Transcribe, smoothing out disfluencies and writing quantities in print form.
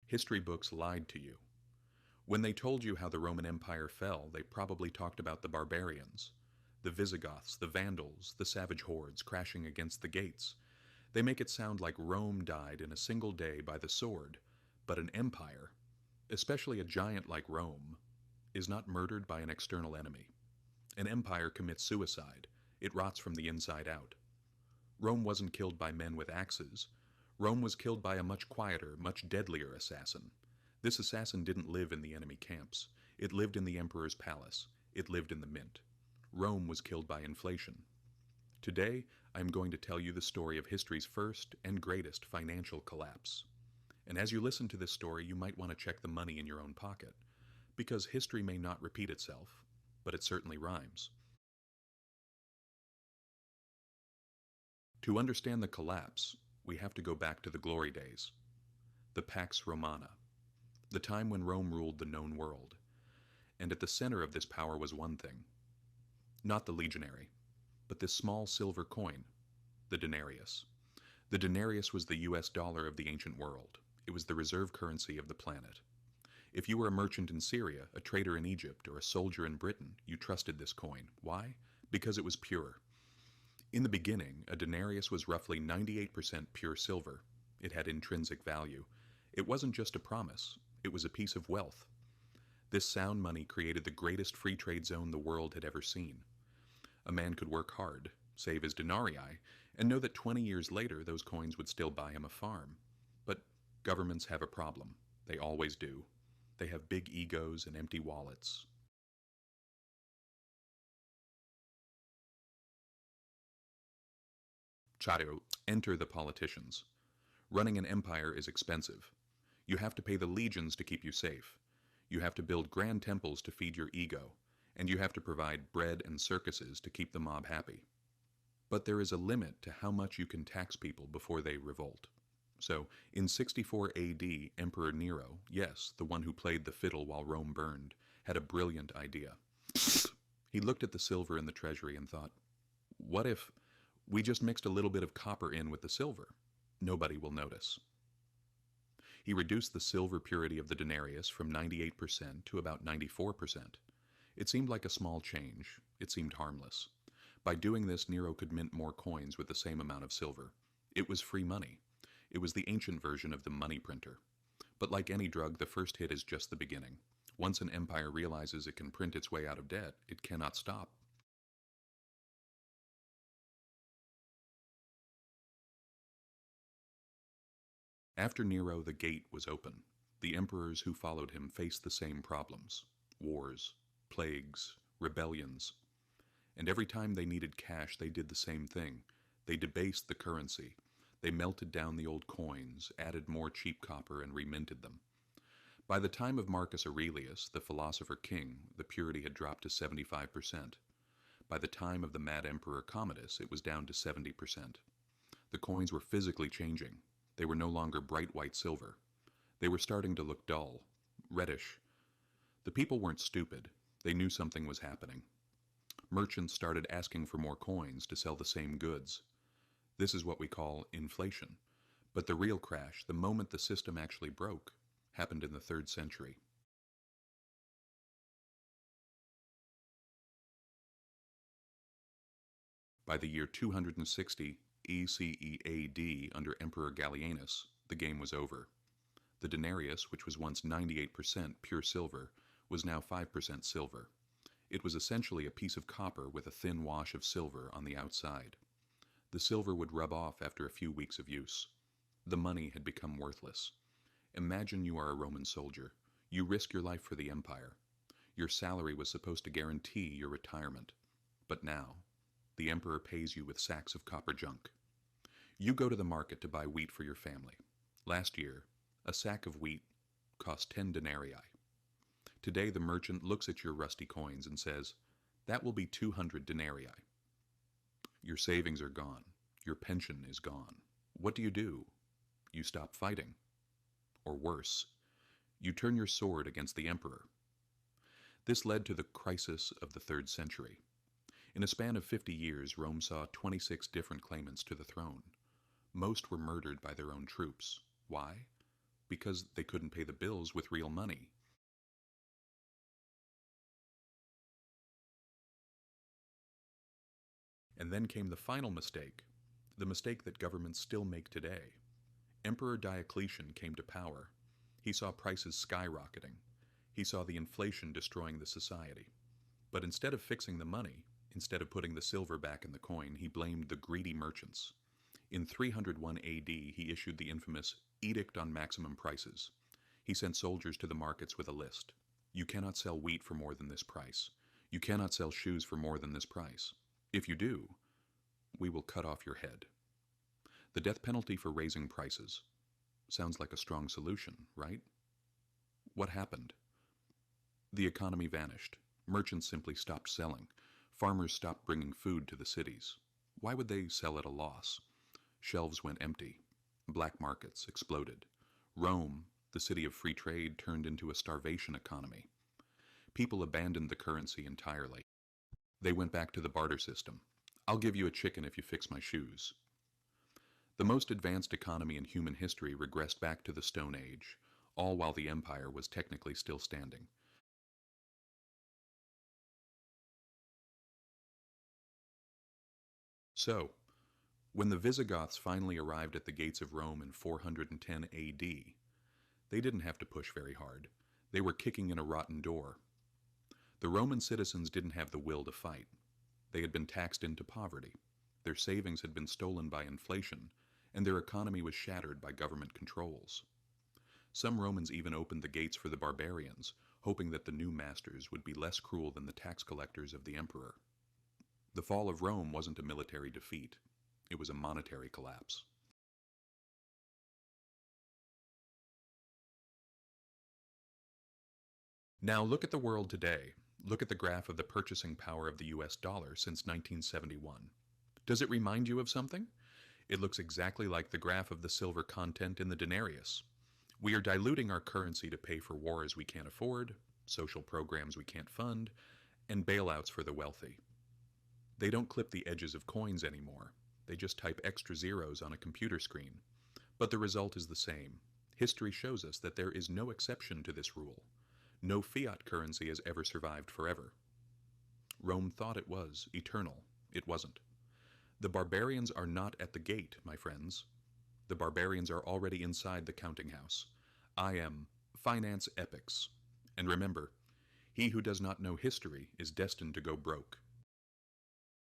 History books lied to you. When they told you how the Roman Empire fell, they probably talked about the barbarians, the Visigoths, the Vandals, the savage hordes crashing against the gates. They make it sound like Rome died in a single day by the sword, but an empire, especially a giant like Rome, is not murdered by an external enemy. An empire commits suicide. It rots from the inside out. Rome wasn't killed by men with axes. Rome was killed by a much quieter, much deadlier assassin. This assassin didn't live in the enemy camps. It lived in the emperor's palace. It lived in the mint. Rome was killed by inflation. Today, I am going to tell you the story of history's first and greatest financial collapse. And as you listen to this story, you might want to check the money in your own pocket, because history may not repeat itself, but it certainly rhymes. To understand the collapse, we have to go back to the glory days, the Pax Romana, the time when Rome ruled the known world. And at the center of this power was one thing. Not the legionary, but this small silver coin, the denarius. The denarius was the US dollar of the ancient world. It was the reserve currency of the planet. If you were a merchant in Syria, a trader in Egypt, or a soldier in Britain, you trusted this coin. Why? Because it was pure. In the beginning, a denarius was roughly 98% pure silver. It had intrinsic value. It wasn't just a promise. It was a piece of wealth. This sound money created the greatest free trade zone the world had ever seen. A man could work hard, save his denarii, and know that 20 years later those coins would still buy him a farm. But governments have a problem. They always do. They have big egos and empty wallets. Charu, enter the politicians. Running an empire is expensive. You have to pay the legions to keep you safe. You have to build grand temples to feed your ego, and you have to provide bread and circuses to keep the mob happy. But there is a limit to how much you can tax people before they revolt. So, in 64 AD, Emperor Nero, yes, the one who played the fiddle while Rome burned, had a brilliant idea. He looked at the silver in the treasury and thought, what if we just mixed a little bit of copper in with the silver? Nobody will notice. He reduced the silver purity of the denarius from 98% to about 94%. It seemed like a small change. It seemed harmless. By doing this, Nero could mint more coins with the same amount of silver. It was free money. It was the ancient version of the money printer. But like any drug, the first hit is just the beginning. Once an empire realizes it can print its way out of debt, it cannot stop. After Nero, the gate was open. The emperors who followed him faced the same problems: wars, plagues, rebellions. And every time they needed cash, they did the same thing. They debased the currency. They melted down the old coins, added more cheap copper, and reminted them. By the time of Marcus Aurelius, the philosopher king, the purity had dropped to 75%. By the time of the mad emperor Commodus, it was down to 70%. The coins were physically changing. They were no longer bright white silver. They were starting to look dull, reddish. The people weren't stupid. They knew something was happening. Merchants started asking for more coins to sell the same goods. This is what we call inflation. But the real crash, the moment the system actually broke, happened in the 3rd century. By the year 260 ECE-AD, under Emperor Gallienus, the game was over. The denarius, which was once 98% pure silver, was now 5% silver. It was essentially a piece of copper with a thin wash of silver on the outside. The silver would rub off after a few weeks of use. The money had become worthless. Imagine you are a Roman soldier. You risk your life for the empire. Your salary was supposed to guarantee your retirement. But now, the emperor pays you with sacks of copper junk. You go to the market to buy wheat for your family. Last year, a sack of wheat cost 10 denarii. Today, the merchant looks at your rusty coins and says, that will be 200 denarii. Your savings are gone. Your pension is gone. What do? You stop fighting. Or worse, you turn your sword against the emperor. This led to the crisis of the 3rd century. In a span of 50 years, Rome saw 26 different claimants to the throne. Most were murdered by their own troops. Why? because they couldn't pay the bills with real money. And then came the final mistake, the mistake that governments still make today. Emperor Diocletian came to power. He saw prices skyrocketing. He saw the inflation destroying the society. But instead of fixing the money, instead of putting the silver back in the coin, he blamed the greedy merchants. In 301 AD, he issued the infamous Edict on Maximum Prices. He sent soldiers to the markets with a list. You cannot sell wheat for more than this price. You cannot sell shoes for more than this price. If you do, we will cut off your head. The death penalty for raising prices. Sounds like a strong solution, right? What happened? The economy vanished. Merchants simply stopped selling. Farmers stopped bringing food to the cities. Why would they sell at a loss? Shelves went empty. Black markets exploded. Rome, the city of free trade, turned into a starvation economy. People abandoned the currency entirely. They went back to the barter system. I'll give you a chicken if you fix my shoes. The most advanced economy in human history regressed back to the Stone Age, all while the empire was technically still standing. So, when the Visigoths finally arrived at the gates of Rome in 410 AD, they didn't have to push very hard. They were kicking in a rotten door. The Roman citizens didn't have the will to fight. They had been taxed into poverty. Their savings had been stolen by inflation, and their economy was shattered by government controls. Some Romans even opened the gates for the barbarians, hoping that the new masters would be less cruel than the tax collectors of the emperor. The fall of Rome wasn't a military defeat. It was a monetary collapse. Now look at the world today. Look at the graph of the purchasing power of the US dollar since 1971. Does it remind you of something? It looks exactly like the graph of the silver content in the denarius. We are diluting our currency to pay for wars we can't afford, social programs we can't fund, and bailouts for the wealthy. They don't clip the edges of coins anymore. They just type extra zeros on a computer screen. But the result is the same. History shows us that there is no exception to this rule. No fiat currency has ever survived forever. Rome thought it was eternal. It wasn't. The barbarians are not at the gate, my friends. The barbarians are already inside the counting house. I am finance epics. And remember, he who does not know history is destined to go broke.